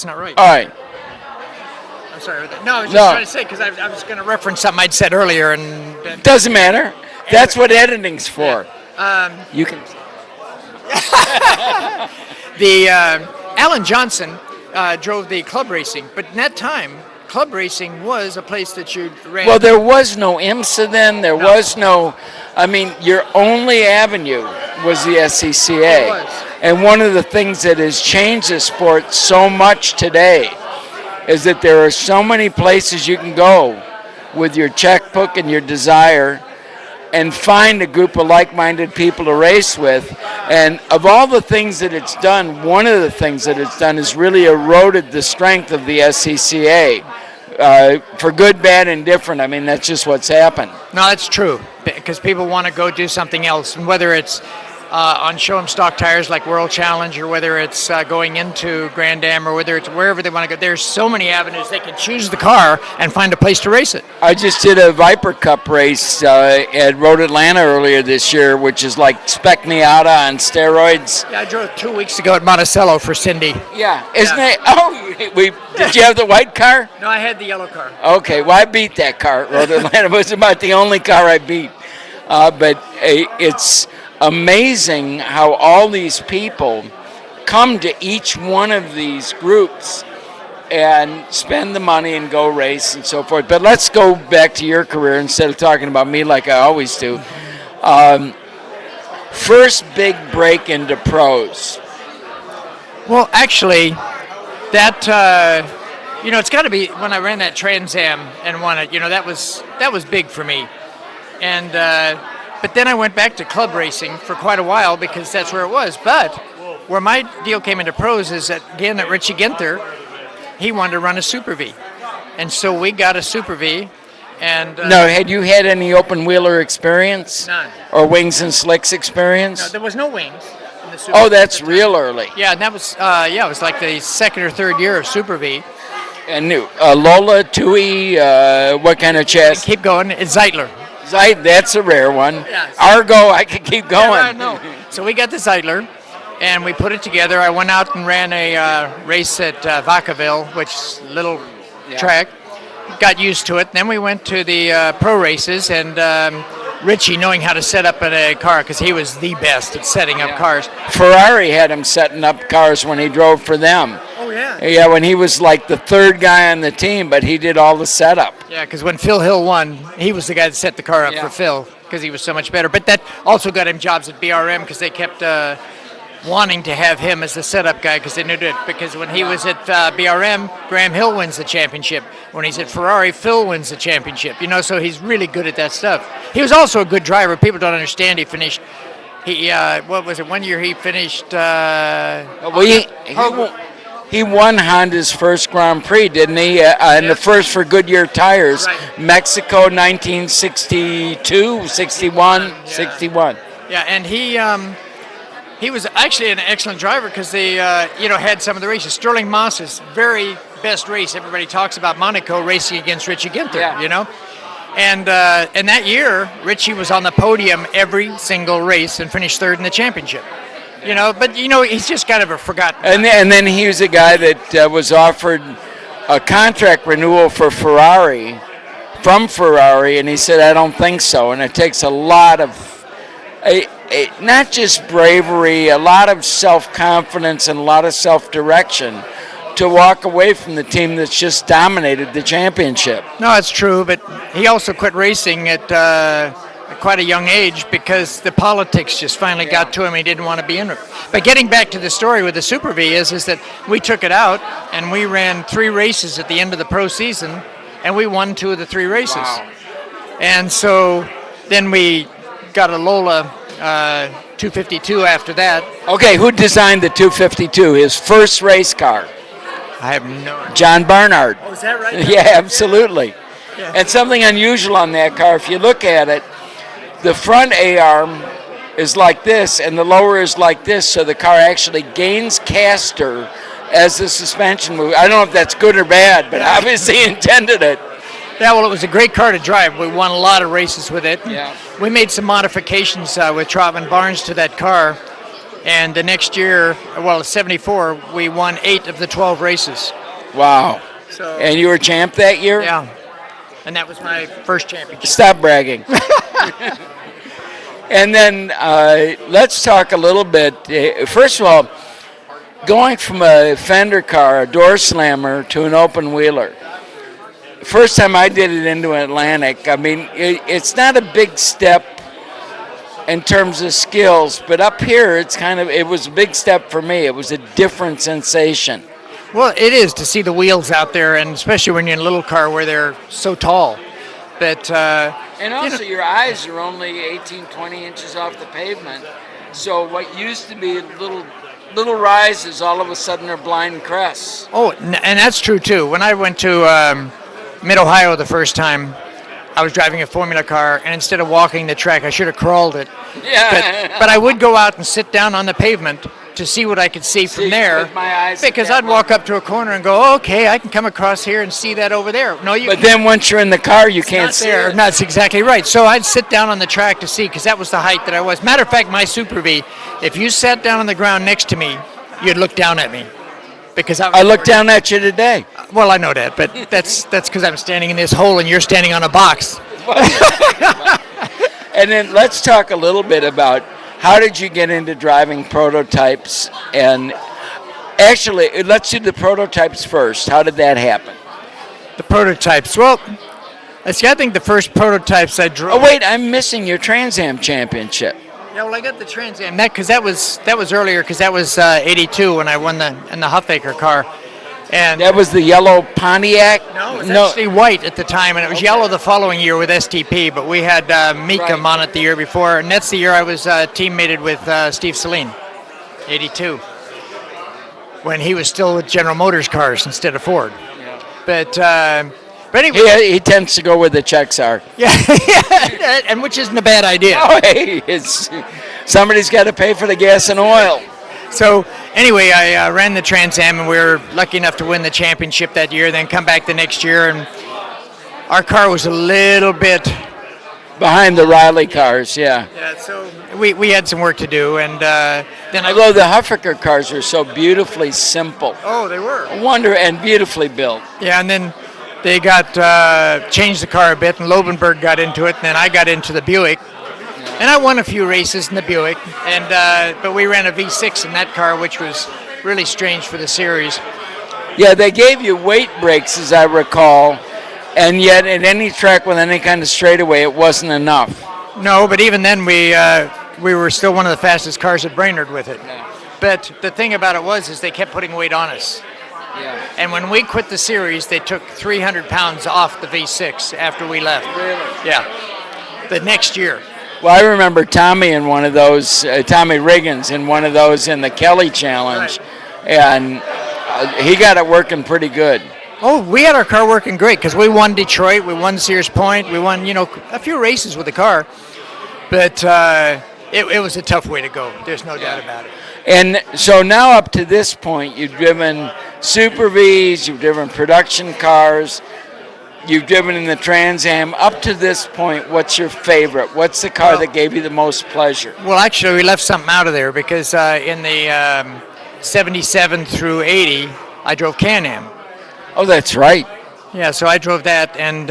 not right. All right. I'm sorry. No, I was just trying to say because I was going to reference something I'd said earlier, and doesn't matter. That's what editing's for. You can. Alan Johnson drove the club racing, but in that time, club racing was a place that you ran. Well, there was no IMSA then. There was no. I mean, your only avenue was the SCCA. It was. And one of the things that has changed the sport so much today is that there are so many places you can go with your checkbook and your desire and find a group of like-minded people to race with. And of all the things that it's done, one of the things that it's done is really eroded the strength of the SCCA. For good, bad, and different. I mean, that's just what's happened. No, that's true, because people want to go do something else, and whether it's on show 'em stock tires like World Challenge, or whether it's going into Grand Am, or whether it's wherever they want to go. There's so many avenues. They can choose the car and find a place to race it. I just did a Viper Cup race at Road Atlanta earlier this year, which is like Spec Miata on steroids. Yeah, I drove 2 weeks ago at Monticello for Cindy. Yeah, isn't it? Oh, did you have the white car? No, I had the yellow car. Okay, well, I beat that car at Road Atlanta. It was about the only car I beat. But it's amazing how all these people come to each one of these groups and spend the money and go race and so forth. But let's go back to your career instead of talking about me like I always do. First big break into pros. Well, actually, that it's got to be when I ran that Trans Am and won it. That was big for me, and. But then I went back to club racing for quite a while because that's where it was. But where my deal came into pros is that, again, at Richie Ginther, he wanted to run a Super V. And so we got a Super V. And no, had you had any open wheeler experience? None. Or wings and slicks experience? No, there was no wings in the Super V. Oh, V that's real early. Yeah, and that was, it was like the second or third year of Super V. And Lola, Tui, what kind of chassis? Keep going. It's Zeitler. That's a rare one. Yeah, Argo, I could keep going. Yeah, no. So we got the Zeitler, and we put it together. I went out and ran a race at Vacaville, which is a little track. Got used to it. Then we went to the pro races, and Richie, knowing how to set up a car, because he was the best at setting up cars. Ferrari had him setting up cars when he drove for them. Oh, yeah. Yeah, when he was like the third guy on the team, but he did all the setup. Yeah, because when Phil Hill won, he was the guy that set the car up for Phil, because he was so much better. But that also got him jobs at BRM, because they kept wanting to have him as the setup guy, because they knew it. Because when he was at BRM, Graham Hill wins the championship. When he's at Ferrari, Phil wins the championship. So he's really good at that stuff. He was also a good driver. People don't understand. He finished. What was it? 1 year he finished. He won Honda's first Grand Prix, didn't he? And the first for Goodyear tires. Right. Mexico, 1962, 61, 61. Yeah, and he was actually an excellent driver because they, had some of the races. Sterling Moss's very best race. Everybody talks about Monaco racing against Richie Ginther, And that year, Richie was on the podium every single race and finished third in the championship. But he's just kind of a forgotten guy. And then he was a guy that was offered a contract renewal for Ferrari, from Ferrari, and he said, I don't think so. And it takes a lot of, not just bravery, a lot of self-confidence and a lot of self-direction to walk away from the team that's just dominated the championship. No, it's true, but he also quit racing at quite a young age because the politics just finally got to him. He didn't want to be in it. But getting back to the story with the Super V is that we took it out and we ran 3 races at the end of the pro season, and we won 2 of the 3 races. Wow. And so then we got a Lola 252 after that. Okay, who designed the 252, his first race car? I have no idea. John Barnard. Oh, is that right? Yeah, absolutely. Yeah. And something unusual on that car, if you look at it, the front A-arm is like this and the lower is like this, so the car actually gains caster as the suspension moves. I don't know if that's good or bad, but obviously he intended it. Yeah, well, it was a great car to drive. We won a lot of races with it. Yeah. We made some modifications with Trotman Barnes to that car, and the next year, well, 74, we won 8 of the 12 races. Wow. So, And you were champ that year? yeah, and that was my first championship. Stop bragging. And then let's talk a little bit. First of all, going from a fender car, a door slammer, to an open wheeler. First time I did it into Atlantic, I mean, it's not a big step in terms of skills, but up here it was a big step for me. It was a different sensation. Well, it is to see the wheels out there, and especially when you're in a little car where they're so tall. But And also, your eyes are only 18, 20 inches off the pavement. So what used to be little rises, all of a sudden are blind crests. oh, and that's true too. When I went to Mid-Ohio the first time, I was driving a Formula car, and instead of walking the track, I should have crawled it. Yeah. But I would go out and sit down on the pavement to see what I could see from there. with my eyes Because at I'd that walk up to a corner and go, oh, okay, I can come across here and see that over there. No, you But then once you're in the car, you can't not see there. it. That's exactly right. So I'd sit down on the track to see, because that was the height that I was. Matter of fact, my Super V, if you sat down on the ground next to me, you'd look down at me. Because I looked down at you today. Well, I know that, but that's because I'm standing in this hole and you're standing on a box. And then let's talk a little bit about how did you get into driving prototypes? And actually, let's do the prototypes first. How did that happen? The prototypes. Well, I think the first prototypes I drove. Oh wait, I'm missing your Trans Am championship. Yeah, well, I got the Trans Am. That was earlier, because that was '82 when I won in the Huffaker car. And That was the yellow Pontiac? no, it was actually white at the time, and it was yellow the following year with STP. But we had Mecum on it the year before, and that's the year I was teammated with Steve Saleen, '82, when he was still with General Motors cars instead of Ford. Yeah. But anyway, He tends to go where the checks are. yeah, and which isn't a bad idea. Oh, hey, somebody's got to pay for the gas and oil. So anyway, I ran the Trans Am, and we were lucky enough to win the championship that year. Then come back the next year, and our car was a little bit Behind the Riley cars, yeah. Yeah, so we had some work to do, and then Although the Huffaker cars are so beautifully simple. Oh, they were. Wonder and beautifully built. Yeah, and then they got changed the car a bit, and Lobenberg got into it, and then I got into the Buick. And I won a few races in the Buick, and but we ran a V6 in that car, which was really strange for the series. Yeah, they gave you weight brakes, as I recall, and yet at any track with any kind of straightaway, it wasn't enough. No, but even then we were still one of the fastest cars at Brainerd with it. Yeah. But the thing about it is they kept putting weight on us. Yeah. And when we quit the series, they took 300 pounds off the V6 after we left. Really? Yeah. The next year. Well, I remember Tommy in one of those, Tommy Riggins in one of those in the Kelly Challenge, and he got it working pretty good. Oh, we had our car working great because we won Detroit, we won Sears Point, we won, a few races with the car. But it was a tough way to go. There's no doubt about it. And so now up to this point, you've driven Super Vs, you've driven production cars, you've driven in the Trans Am. Up to this point, what's your favorite? What's the car that gave you the most pleasure? Well, actually, we left something out of there because in the 77 through 80, I drove Can-Am. Oh, that's right. Yeah, so I drove that, and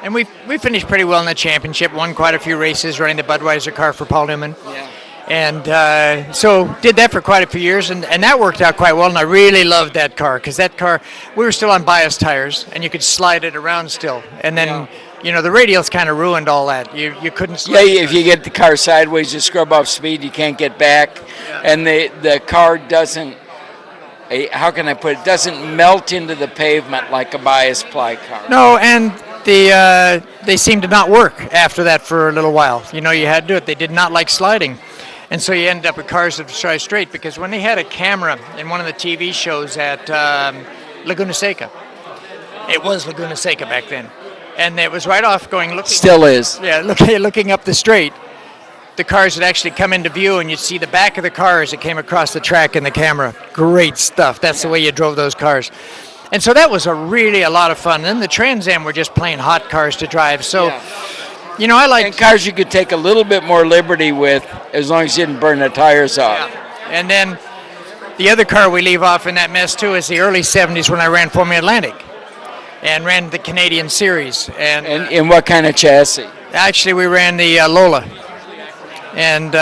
And we finished pretty well in the championship, won quite a few races running the Budweiser car for Paul Newman. Yeah. And so did that for quite a few years, and that worked out quite well, and I really loved that car, because that car, we were still on bias tires, and you could slide it around still. And then, you know, the radials kind of ruined all that. You couldn't slide Yeah, if you get the car sideways, you scrub off speed, you can't get back. And the car doesn't, how can I put it, doesn't melt into the pavement like a bias ply car. No, and they seemed to not work after that for a little while. You know, you had to do it. They did not like sliding. And so you ended up with cars that drive straight, because when they had a camera in one of the TV shows at Laguna Seca, it was Laguna Seca back then, and it was right off going looking. Still is. Yeah, looking up the straight, the cars would actually come into view, and you'd see the back of the car as it came across the track in the camera. Great stuff. That's the way you drove those cars. And so that was really a lot of fun. And then the Trans Am were just plain hot cars to drive. So. Yeah. You know, I like... And cars you could take a little bit more liberty with, as long as you didn't burn the tires off. Yeah. And then the other car we leave off in that mess, too, is the early 70s when I ran Formula Atlantic and ran the Canadian Series. And in what kind of chassis? Actually, we ran the Lola. And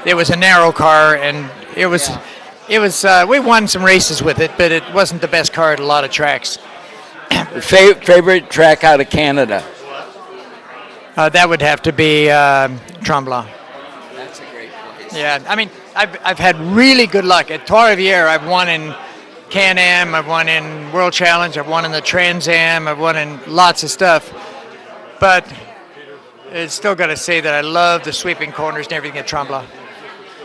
it was a narrow car, and it was we won some races with it, but it wasn't the best car at a lot of tracks. Favorite track out of Canada? That would have to be Tremblant. That's a great place. Yeah, I mean, I've had really good luck. At Trois-Rivières, I've won in Can-Am, I've won in World Challenge, I've won in the Trans Am, I've won in lots of stuff. But it's still got to say that I love the sweeping corners and everything at Tremblant.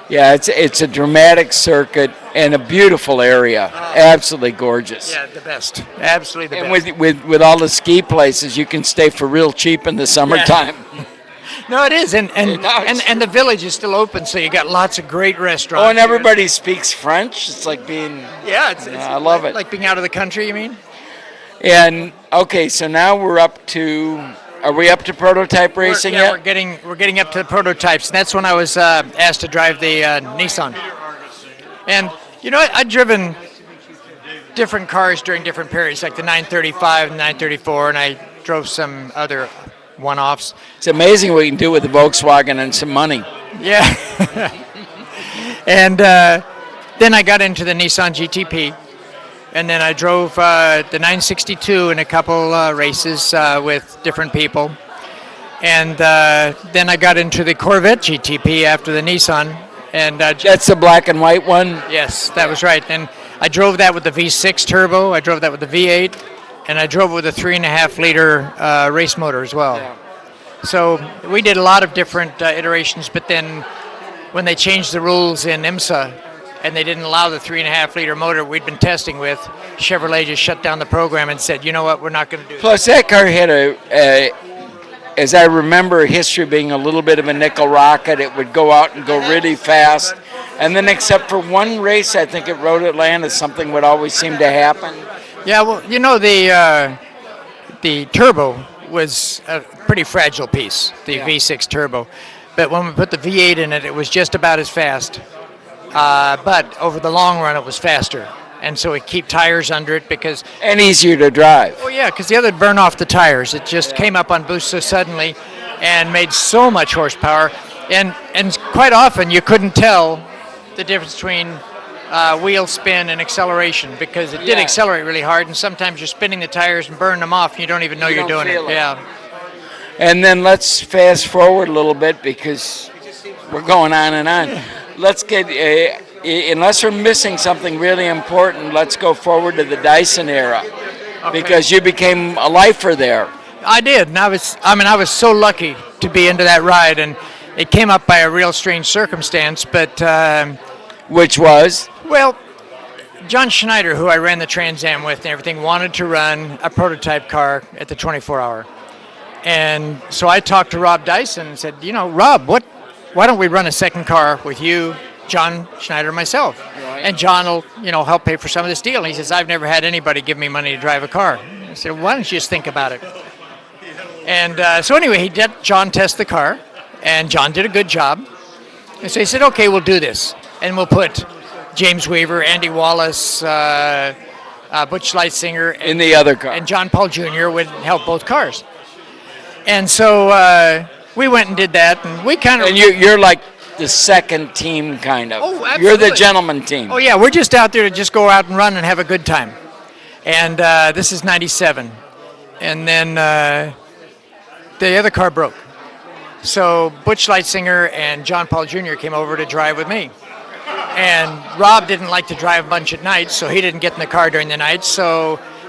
Yeah, it's a dramatic circuit and a beautiful area. Absolutely gorgeous. Yeah, the best. Absolutely the best. And with all the ski places, you can stay for real cheap in the summertime. Yeah. No, it is, and the village is still open, so you got lots of great restaurants. Oh, and everybody speaks French. It's like being. Yeah, it's I love it. Like being out of the country, you mean? And okay, so now we're up to. Are we up to prototype racing yet? We're getting up to the prototypes, and that's when I was asked to drive the Nissan. And you know, I'd driven different cars during different periods, like the 935 and 934, and I drove some other one-offs. It's amazing what you can do with the Volkswagen and some money. Yeah. And then I got into the Nissan GTP. And then I drove the 962 in a couple races with different people. And then I got into the Corvette GTP after the Nissan. And that's the black and white one? Yes, that was right. And I drove that with the V6 turbo. I drove that with the V8. And I drove with a 3.5-liter race motor as well. Yeah. So we did a lot of different iterations. But then when they changed the rules in IMSA, and they didn't allow the 3.5-liter motor we'd been testing with, Chevrolet just shut down the program and said, you know what, we're not going to do it. Plus, that car had as I remember, history being a little bit of a nickel rocket. It would go out and go really fast. And then except for one race, I think at Road Atlanta, something would always seem to happen. Yeah, well, you know, the turbo was a pretty fragile piece, the V6 turbo. But when we put the V8 in it, it was just about as fast. But over the long run, it was faster. And so we keep tires under it because... And easier to drive. Oh, yeah, because the other would burn off the tires. It just came up on boost so suddenly and made so much horsepower. And quite often, you couldn't tell the difference between wheel spin and acceleration because it did accelerate really hard. And sometimes you're spinning the tires and burning them off, and you don't even know you're doing it. Yeah. And then let's fast forward a little bit because we're going on and on. Let's get, unless we're missing something really important, let's go forward to the Dyson era, because you became a lifer there. I did, and I was so lucky to be into that ride, and it came up by a real strange circumstance, but... Which was? Well, John Schneider, who I ran the Trans Am with and everything, wanted to run a prototype car at the 24-hour. And so I talked to Rob Dyson and said, you know, Rob, why don't we run a second car with you, John Schneider, and myself? Right. And John will, you know, help pay for some of this deal. And he says, I've never had anybody give me money to drive a car. I said, why don't you just think about it? And so anyway, he did John test the car, and John did a good job. And so he said, okay, we'll do this. And we'll put James Weaver, Andy Wallace, Butch Leitzinger, in the other car. And John Paul Jr. would help both cars. And so we went and did that, and we kind of... And you're like the second team, kind of. Oh, You're the absolutely. gentleman team. Oh yeah, we're just out there to just go out and run and have a good time. And this is 97. And then the other car broke. So Butch Leitzinger and John Paul Jr. came over to drive with me. And Rob didn't like to drive a bunch at night, so he didn't get in the car during the night.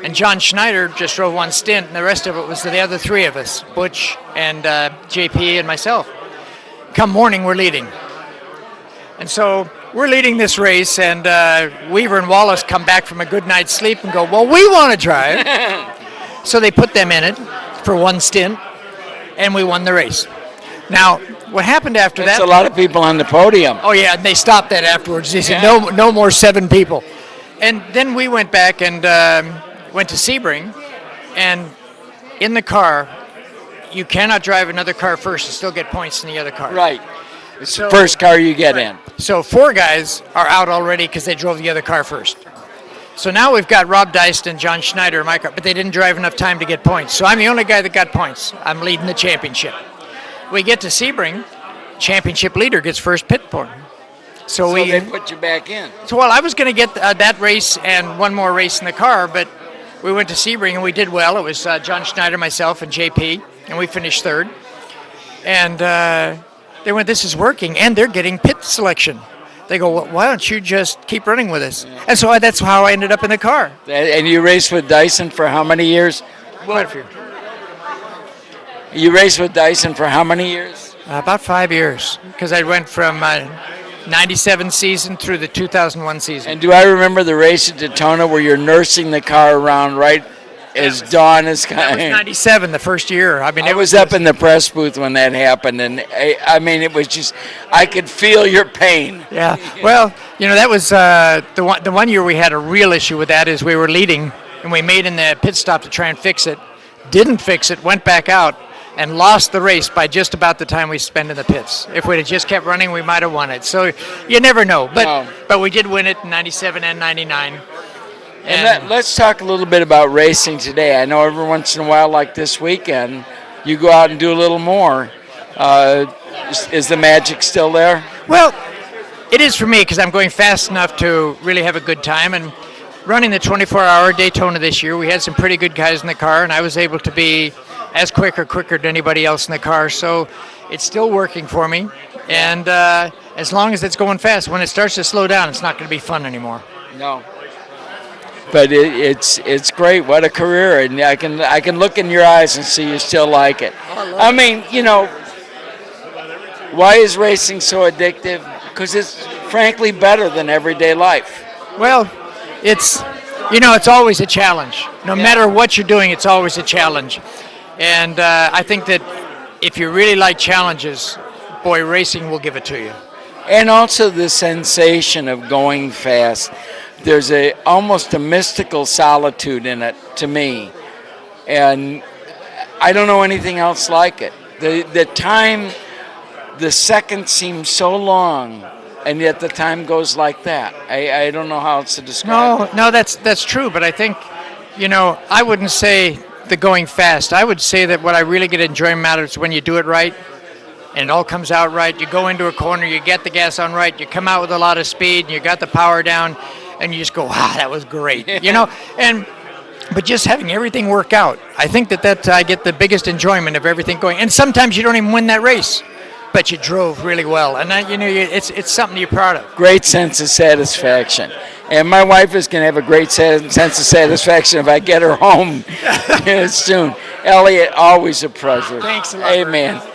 And John Schneider just drove one stint, and the rest of it was the other three of us, Butch and JP and myself. Come morning, we're leading. And so we're leading this race, and Weaver and Wallace come back from a good night's sleep and go, well, we want to drive. So they put them in it for one stint, and we won the race. Now, what happened after That's that? a lot of people on the podium. Oh yeah, and they stopped that afterwards. They said, no more 7 people. And then we went back and went to Sebring, and in the car, you cannot drive another car first and still get points in the other car. Right. It's the first car you get in. So 4 guys are out already because they drove the other car first. So now we've got Rob Deist and John Schneider in my car, but they didn't drive enough time to get points. So I'm the only guy that got points. I'm leading the championship. We get to Sebring, championship leader gets first pit point. So they put you back in. So, well, I was going to get that race and one more race in the car, but we went to Sebring and we did well. It was John Schneider, myself, and JP, and we finished 3rd. And they went, this is working, and they're getting pit selection. They go, well, why don't you just keep running with us? Yeah. And so that's how I ended up in the car. And you raced with Dyson for how many years? Quite a few. You raced with Dyson for how many years? About 5 years, because I went from 97 season through the 2001 season. And do I remember the race at Daytona where you're nursing the car around right as dawn is coming? That was 97, the first year. I mean, I was up in the press booth when that happened, and I mean, it was just, I could feel your pain. Yeah, well, you know, that was the one year we had a real issue with that is we were leading, and we made in the pit stop to try and fix it, didn't fix it, went back out, and lost the race by just about the time we spent in the pits. If we'd have just kept running, we might have won it. So you never know. But we did win it in 97 and 99. And let's talk a little bit about racing today. I know every once in a while, like this weekend, you go out and do a little more. Is the magic still there? Well, it is for me because I'm going fast enough to really have a good time. And running the 24-hour Daytona this year, we had some pretty good guys in the car, and I was able to be as quicker than anybody else in the car. So it's still working for me. And as long as it's going fast, when it starts to slow down, it's not going to be fun anymore. No. But it's great. What a career. And I can look in your eyes and see you still like it. I mean, you know, why is racing so addictive? Because it's frankly better than everyday life. Well, it's always a challenge. No matter what you're doing, it's always a challenge. And I think that if you really like challenges, boy, racing will give it to you. And also the sensation of going fast. There's almost a mystical solitude in it to me. And I don't know anything else like it. The time, the seconds seem so long, and yet the time goes like that. I don't know how else to describe it. No, that's true. But I think, I wouldn't say the going fast. I would say that what I really get enjoyment out of is when you do it right, and it all comes out right. You go into a corner, you get the gas on right, you come out with a lot of speed, and you got the power down, and you just go, wow, that was great, But just having everything work out, I think that I get the biggest enjoyment of everything going. And sometimes you don't even win that race, but you drove really well, and it's something you're proud of. Great sense of satisfaction. And my wife is going to have a great sense of satisfaction if I get her home soon. Elliot, always a pleasure. Thanks a lot. Amen.